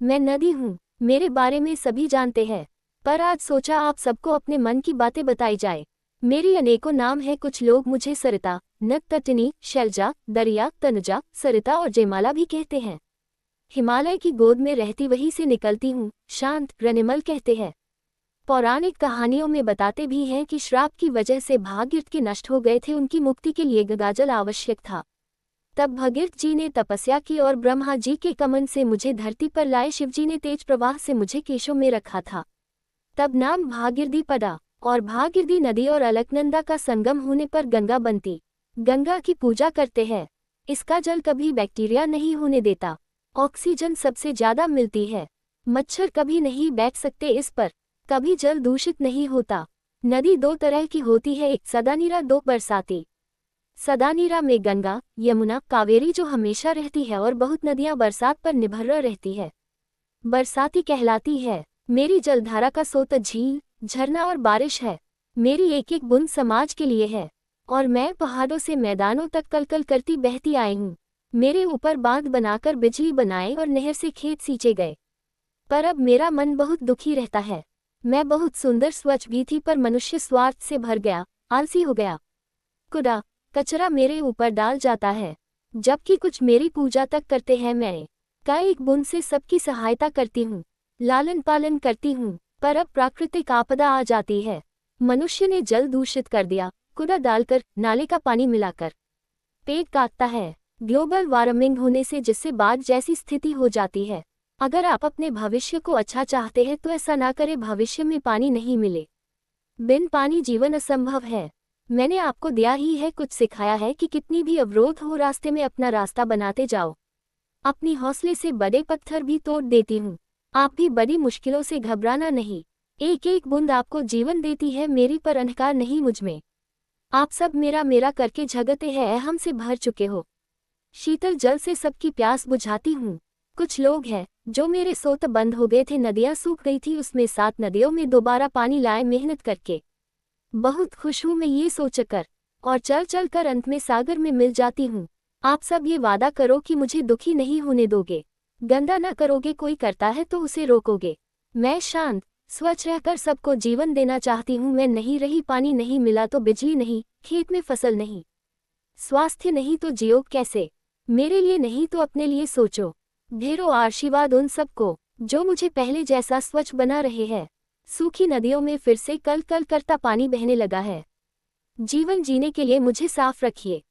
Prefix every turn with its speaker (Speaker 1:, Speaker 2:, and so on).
Speaker 1: मैं नदी हूँ, मेरे बारे में सभी जानते हैं, पर आज सोचा आप सबको अपने मन की बातें बताई जाए। मेरी अनेकों नाम है, कुछ लोग मुझे सरिता, नक्तटिनी, शैलजा, दरिया, तनुजा, सरिता और जयमाला भी कहते हैं। हिमालय की गोद में रहती वहीं से निकलती हूँ, शांत रनिमल कहते हैं। पौराणिक कहानियों में बताते भी हैं कि श्राप की वजह से भागीरथ के नष्ट हो गए थे, उनकी मुक्ति के लिए गंगाजल आवश्यक था। तब भगीरथ जी ने तपस्या की और ब्रह्मा जी के कमन से मुझे धरती पर लाए, शिवजी ने तेज प्रवाह से मुझे केशों में रखा था। तब नाम भागीरथी पड़ा, और भागीरथी नदी और अलकनंदा का संगम होने पर गंगा बनती। गंगा की पूजा करते हैं। इसका जल कभी बैक्टीरिया नहीं होने देता। ऑक्सीजन सबसे ज्यादा मिलती है। मच्छर कभी नहीं बैठ सकते इस पर। कभी जल दूषित नहीं होता। नदी दो तरह की होती है, एक सदानीरा, दो बरसाती। सदानीरा में गंगा, यमुना, कावेरी जो हमेशा रहती है, और बहुत नदियां बरसात पर निर्भर रहती है, बरसाती कहलाती है। मेरी जलधारा का स्रोत झील, झरना और बारिश है। मेरी एक एक बूंद समाज के लिए है, और मैं पहाड़ों से मैदानों तक कलकल करती बहती आई हूँ। मेरे ऊपर बांध बनाकर बिजली बनाए और नहर से खेत सींचे गए। पर अब मेरा मन बहुत दुखी रहता है। मैं बहुत सुंदर स्वच्छ भी थी, पर मनुष्य स्वार्थ से भर गया, आलसी हो गया। कूड़ा कचरा मेरे ऊपर डाल जाता है, जबकि कुछ मेरी पूजा तक करते हैं। मैं का एक बूंद से सबकी सहायता करती हूँ, लालन पालन करती हूँ, पर अब प्राकृतिक आपदा आ जाती है। मनुष्य ने जल दूषित कर दिया, कूड़ा डालकर, नाले का पानी मिलाकर। पेड़ काटता है, ग्लोबल वार्मिंग होने से, जिससे बाढ़ जैसी स्थिति हो जाती है। अगर आप अपने भविष्य को अच्छा चाहते हैं तो ऐसा ना करें, भविष्य में पानी नहीं मिले। बिन पानी जीवन असंभव है। मैंने आपको दिया ही है, कुछ सिखाया है कि कितनी भी अवरोध हो रास्ते में अपना रास्ता बनाते जाओ। अपनी हौसले से बड़े पत्थर भी तोड़ देती हूँ। आप भी बड़ी मुश्किलों से घबराना नहीं। एक एक बूंद आपको जीवन देती है मेरी, पर अंधकार नहीं मुझ में। आप सब मेरा मेरा करके झगड़ते हैं, हमसे भर चुके हो। शीतल जल से सबकी प्यास बुझाती हूँ। कुछ लोग हैं जो मेरे सोत बंद हो गए थे, नदियाँ सूख गई थी, उसमें 7 नदियों में दोबारा पानी लाए मेहनत करके। बहुत खुश हूँ मैं ये सोचकर, और चल चल कर अंत में सागर में मिल जाती हूँ। आप सब ये वादा करो कि मुझे दुखी नहीं होने दोगे, गंदा न करोगे, कोई करता है तो उसे रोकोगे। मैं शांत स्वच्छ रहकर सबको जीवन देना चाहती हूँ। मैं नहीं रही, पानी नहीं मिला तो बिजली नहीं, खेत में फसल नहीं, स्वास्थ्य नहीं तो जियो कैसे। मेरे लिए नहीं तो अपने लिए सोचो। ढेरों आशीर्वाद उन सबको जो मुझे पहले जैसा स्वच्छ बना रहे हैं। सूखी नदियों में फिर से कल कल करता पानी बहने लगा है। जीवन जीने के लिए मुझे साफ रखिए।